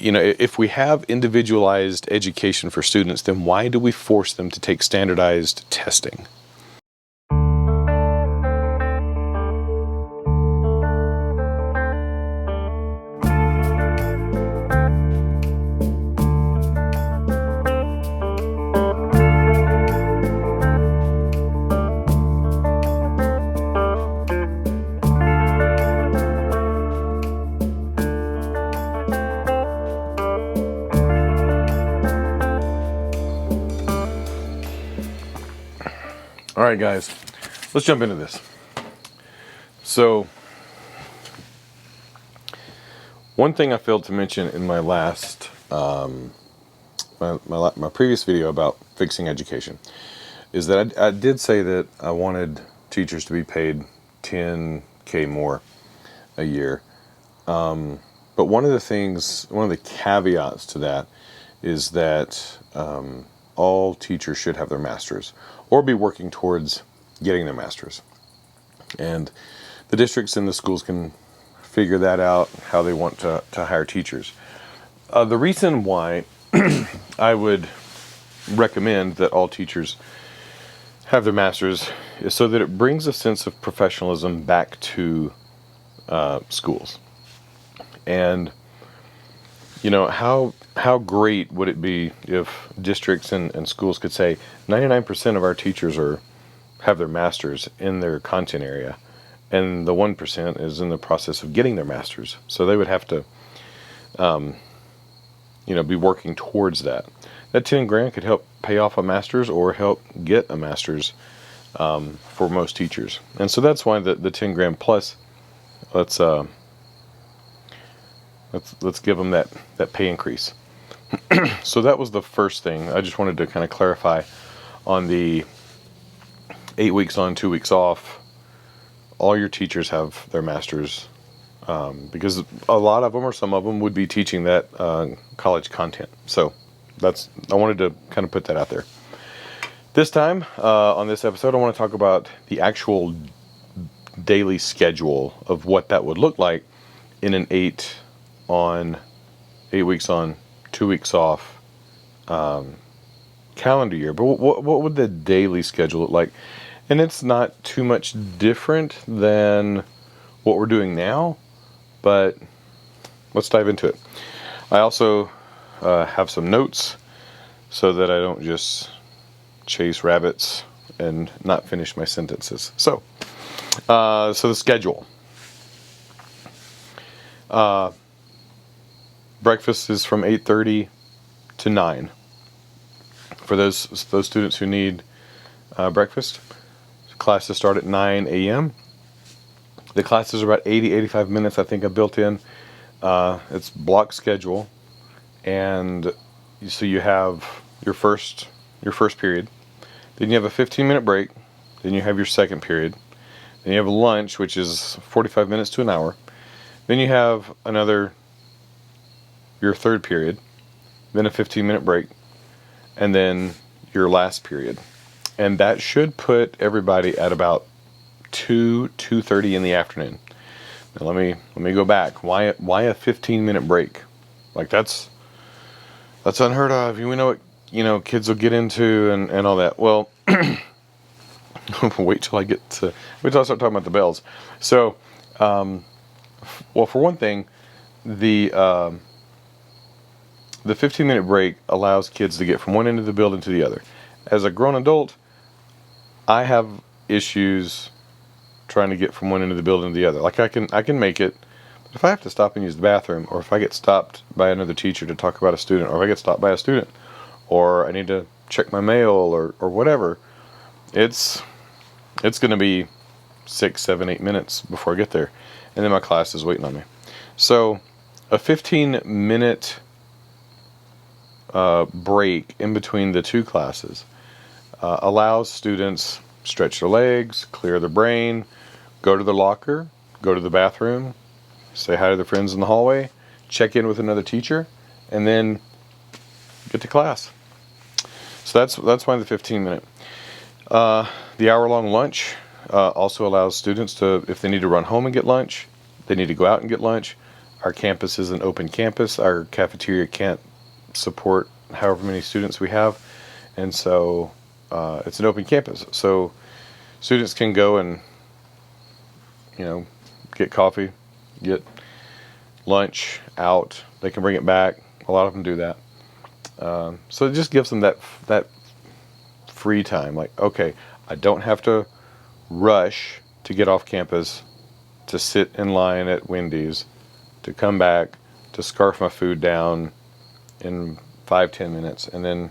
if we have individualized education for students, then why do we force them to take standardized testing? All right, guys, let's jump into this. So, one thing I failed to mention in my last, my previous video about fixing education is that I did say that I wanted teachers to be paid $10K more a year. But one of the caveats to that is that all teachers should have their masters or be working towards getting their masters. And the districts and the schools can figure that out, how they want to hire teachers. The reason why I would recommend that all teachers have their masters is so that it brings a sense of professionalism back to schools. And how great would it be if districts and schools could say 99% of our teachers have their masters in their content area, and the 1% is in the process of getting their masters. So they would have to be working towards that. That 10 grand could help pay off a master's or help get a master's for most teachers. And so that's why the 10 grand plus, let's give them that pay increase. So that was the first thing. I just wanted to kind of clarify on the 8 weeks on, 2 weeks off. All your teachers have their masters because a lot of them or some of them would be teaching that college content. So I wanted to kind of put that out there. This time on this episode, I want to talk about the actual daily schedule of what that would look like in an 8 weeks on, 2 weeks off calendar year. But what would the daily schedule look like? And it's not too much different than what we're doing now, but let's dive into it. I also have some notes so that I don't just chase rabbits and not finish my sentences. So the schedule. Breakfast is from 8:30 to 9 for those students who need breakfast. Classes start at 9 a.m. The classes are about 85 minutes, I think, I built in. It's block schedule, and so you have your first period, then you have a 15-minute break, then you have your second period, then you have lunch, which is 45 minutes to an hour, then you have your third period, then a 15-minute break, and then your last period. And that should put everybody at about 2:30 in the afternoon. Now let me go back. Why a 15-minute break? Like that's unheard of. We know what kids will get into and all that. Well, wait till I start talking about the bells. So, well, for one thing, the 15-minute break allows kids to get from one end of the building to the other. As a grown adult, I have issues trying to get from one end of the building to the other. Like I can make it, but if I have to stop and use the bathroom, or if I get stopped by another teacher to talk about a student, or if I get stopped by a student, or I need to check my mail or whatever, it's going to be 6, 7, 8 minutes before I get there, and then my class is waiting on me. So a 15-minute break in between the two classes allows students stretch their legs, clear their brain, go to the locker, go to the bathroom, say hi to their friends in the hallway, check in with another teacher, and then get to class. So that's why the 15-minute. The hour-long lunch also allows students to, if they need to run home and get lunch, they need to go out and get lunch, Our campus is an open campus. Our cafeteria can't support however many students we have, and so it's an open campus. So students can go and, get coffee, get lunch out. They can bring it back. A lot of them do that. So it just gives them that free time. Like, okay, I don't have to rush to get off campus, to sit in line at Wendy's, to come back, to scarf my food down in 5-10 minutes, and then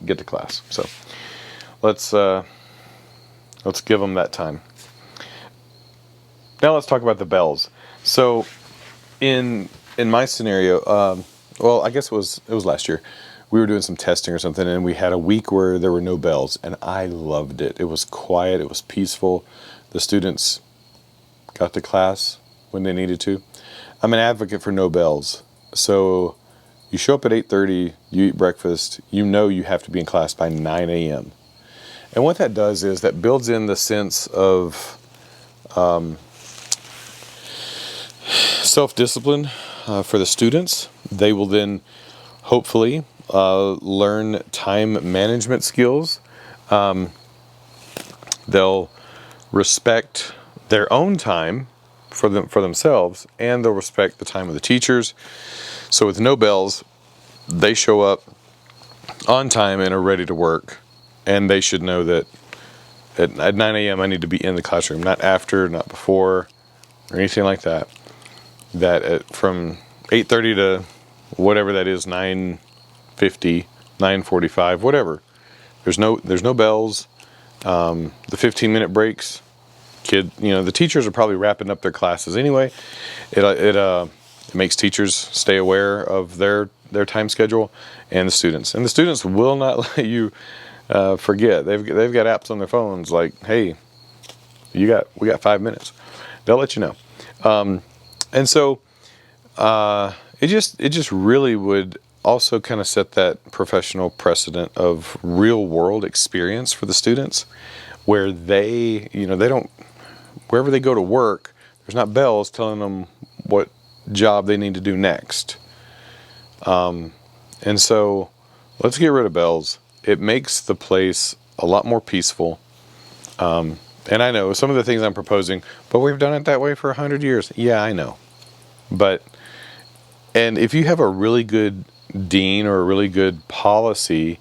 get to class. So let's give them that time. Now let's talk about the bells. So in my scenario, well, I guess it was last year. We were doing some testing or something, and we had a week where there were no bells, and I loved it. It was quiet. It was peaceful. The students got to class when they needed to. I'm an advocate for no bells. So you show up at 8:30, you eat breakfast, you know you have to be in class by 9 a.m. And what that does is that builds in the sense of self-discipline for the students. They will then hopefully learn time management skills. They'll respect their own time for themselves, and they'll respect the time of the teachers. So with no bells, they show up on time and are ready to work, and they should know that at 9 a.m. I need to be in the classroom, not after, not before, or anything like that. That from 8:30 to whatever that is, 9:50, 9:45, whatever. There's no bells. The 15-minute breaks. The teachers are probably wrapping up their classes anyway. It makes teachers stay aware of their time schedule, and the students will not let you forget. They've got apps on their phones like, hey, we got 5 minutes. They'll let you know. And so it just really would also kind of set that professional precedent of real world experience for the students, where they don't, wherever they go to work, there's not bells telling them what job they need to do next. And so let's get rid of bells. It makes the place a lot more peaceful. And I know some of the things I'm proposing, but we've done it that way for 100 years. Yeah, I know. And if you have a really good dean or a really good policy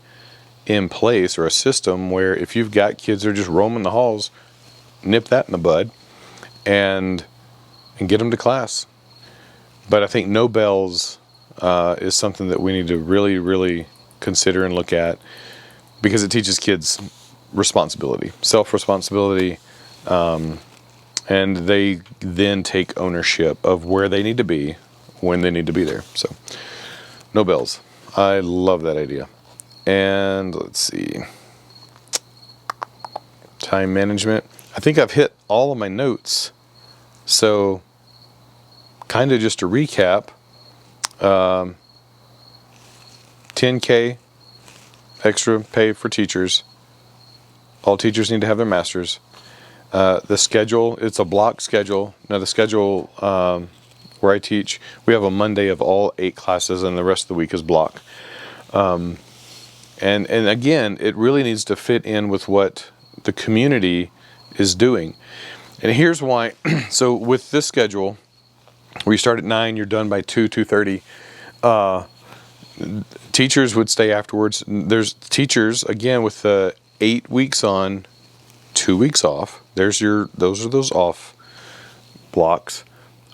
in place, or a system where if you've got kids that are just roaming the halls, nip that in the bud and get them to class. But I think no bells is something that we need to really, really consider and look at, because it teaches kids responsibility, self-responsibility, and they then take ownership of where they need to be when they need to be there. So no bells. I love that idea. And let's see, time management. I think I've hit all of my notes. So kind of just to recap, 10K extra pay for teachers. All teachers need to have their masters. The schedule, it's a block schedule. Now the schedule where I teach, we have a Monday of all 8 classes, and the rest of the week is block. And again, it really needs to fit in with what the community is doing. And here's why. So with this schedule, where you start at 9, you're done by 2:30. Teachers would stay afterwards. There's teachers, again, with the 8 weeks on, 2 weeks off. Those are those off blocks.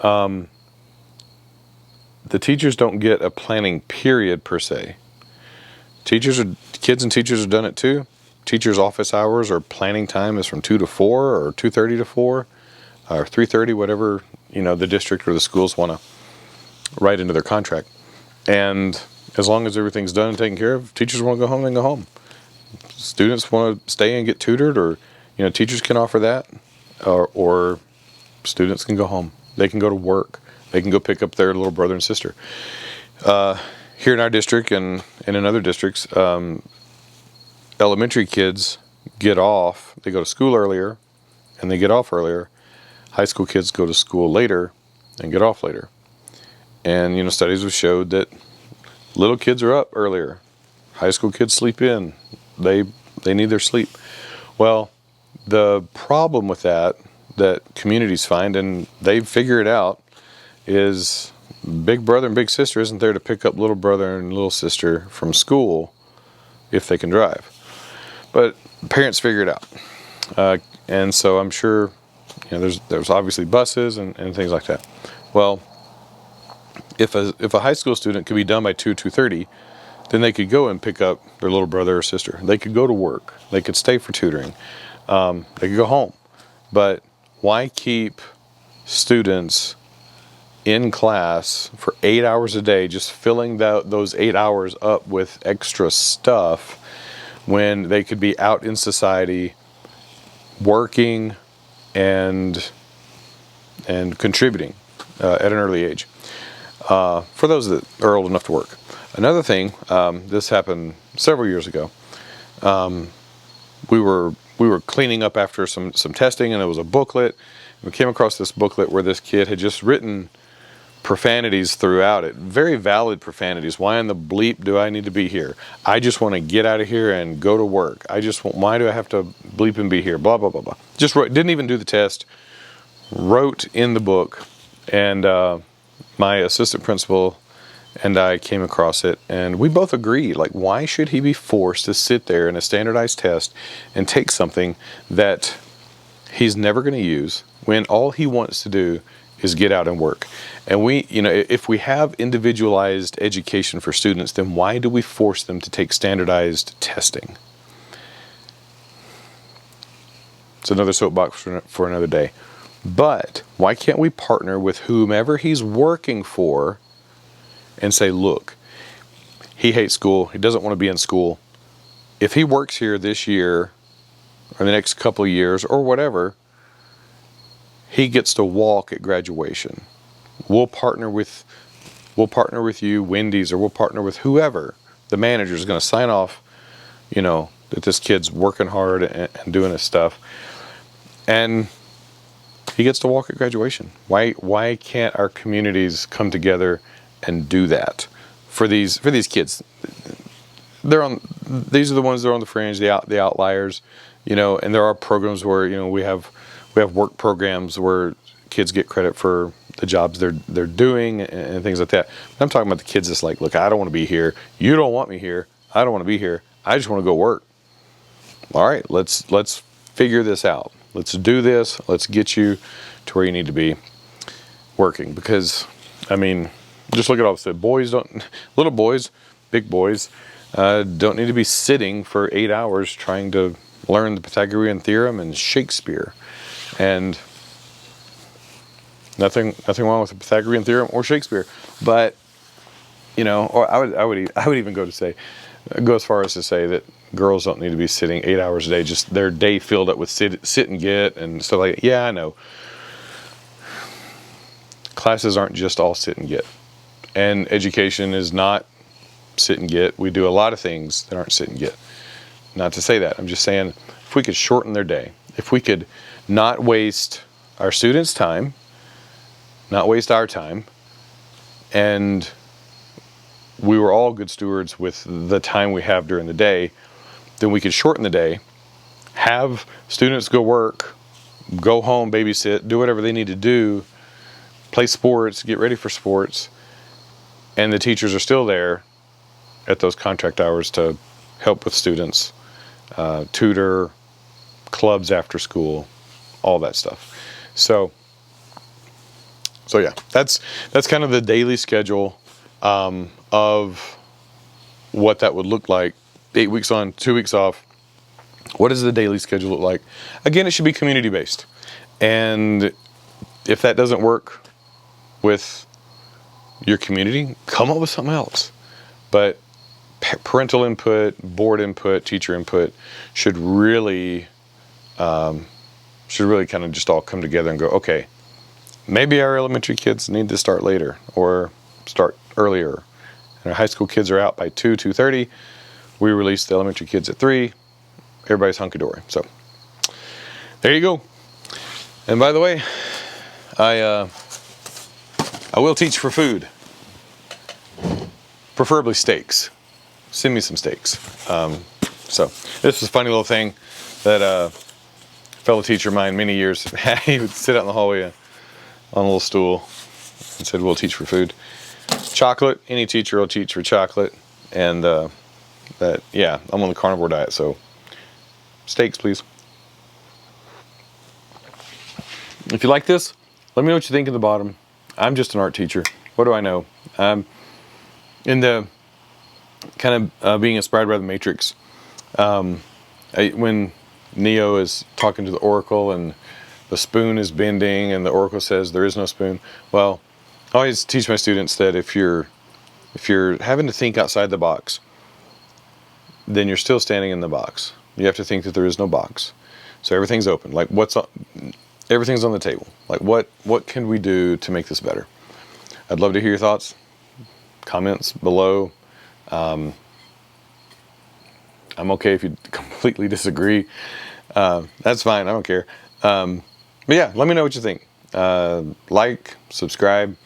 The teachers don't get a planning period per se. Kids and teachers have done it too. Teachers' office hours or planning time is from 2 to 4 or 2:30 to 4 or 3:30, whatever the district or the schools want to write into their contract. And as long as everything's done and taken care of, teachers want to go home, then go home. Students want to stay and get tutored, or teachers can offer that, or students can go home. They can go to work. They can go pick up their little brother and sister. Here in our district and in other districts, elementary kids get off. They go to school earlier and they get off earlier. High school kids go to school later and get off later. And, you know, studies have showed that little kids are up earlier. High school kids sleep in. They need their sleep. Well, the problem with that communities find, and they figure it out, is big brother and big sister isn't there to pick up little brother and little sister from school if they can drive. But parents figure it out. And so I'm sure, you know, there's obviously buses and things like that. Well, if a high school student could be done by 2:30, then they could go and pick up their little brother or sister. They could go to work. They could stay for tutoring. They could go home. But why keep students in class for 8 hours a day, just filling those 8 hours up with extra stuff, when they could be out in society working and contributing at an early age, for those that are old enough to work. Another thing, this happened several years ago. We were cleaning up after some testing, and there was a booklet. We came across this booklet where this kid had just written profanities throughout it. Very valid profanities. Why in the bleep do I need to be here? I just want to get out of here and go to work. Why do I have to bleep and be here? Blah, blah, blah, blah. Just wrote, didn't even do the test. Wrote in the book. And my assistant principal and I came across it, and we both agreed, like, why should he be forced to sit there in a standardized test and take something that he's never going to use when all he wants to do is get out and work? And if we have individualized education for students, then why do we force them to take standardized testing? It's another soapbox for another day. But why can't we partner with whomever he's working for and say, look, he hates school. He doesn't want to be in school. If he works here this year or the next couple of years or whatever, he gets to walk at graduation. We'll partner with you, Wendy's, or we'll partner with whoever. The manager is going to sign off, you know, that this kid's working hard and doing his stuff. And he gets to walk at graduation. Why can't our communities come together and do that for these kids? These are the ones that are on the fringe, the outliers, you know. And there are programs where, you know, we have work programs where kids get credit for the jobs they're doing and things like that. But I'm talking about the kids that's like, look, I don't want to be here. You don't want me here. I don't want to be here. I just want to go work. All right, let's figure this out. Let's do this. Let's get you to where you need to be working. Because, I mean, just look at all this. Little boys, big boys, don't need to be sitting for 8 hours trying to learn the Pythagorean theorem and Shakespeare. And nothing wrong with the Pythagorean theorem or Shakespeare. But, you know, or I would even go as far as to say that girls don't need to be sitting 8 hours a day, just their day filled up with sit and get and stuff like that. Yeah, I know. Classes aren't just all sit and get. And education is not sit and get. We do a lot of things that aren't sit and get. Not to say that. I'm just saying, if we could shorten their day, if we could not waste our students' time, not waste our time, and we were all good stewards with the time we have during the day, then we could shorten the day, have students go work, go home, babysit, do whatever they need to do, play sports, get ready for sports, and the teachers are still there at those contract hours to help with students, tutor, clubs after school, all that stuff. So yeah, that's kind of the daily schedule of what that would look like. 8 weeks on, 2 weeks off. What does the daily schedule look like? Again, it should be community based. And if that doesn't work with your community, come up with something else. But parental input, board input, teacher input should really kind of just all come together and go, okay, maybe our elementary kids need to start later or start earlier. And our high school kids are out by 2:30. We release the elementary kids at 3. Everybody's hunky-dory. So there you go. And by the way, I will teach for food. preferably steaks. Send me some steaks. So this was a funny little thing that a fellow teacher of mine many years had. He would sit out in the hallway on a little stool and said, we'll teach for food. Chocolate, any teacher will teach for chocolate. And yeah, I'm on the carnivore diet, so steaks, please. If you like this, let me know what you think in the bottom. I'm just an art teacher. What do I know? In the kind of being inspired by the Matrix, when Neo is talking to the Oracle and the spoon is bending and the Oracle says there is no spoon. Well, I always teach my students that if you're having to think outside the box, then you're still standing in the box. You have to think that there is no box. So everything's open. Like everything's on the table. Like what can we do to make this better? I'd love to hear your thoughts. Comments below. I'm okay if you completely disagree. That's fine. I don't care. But yeah, let me know what you think. Like, subscribe.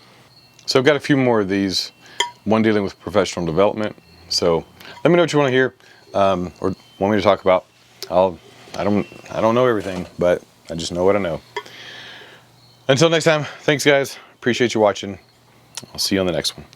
So I've got a few more of these. One dealing with professional development. So let me know what you want to hear or want me to talk about. I don't know everything, but I just know what I know. Until next time, thanks guys. Appreciate you watching. I'll see you on the next one.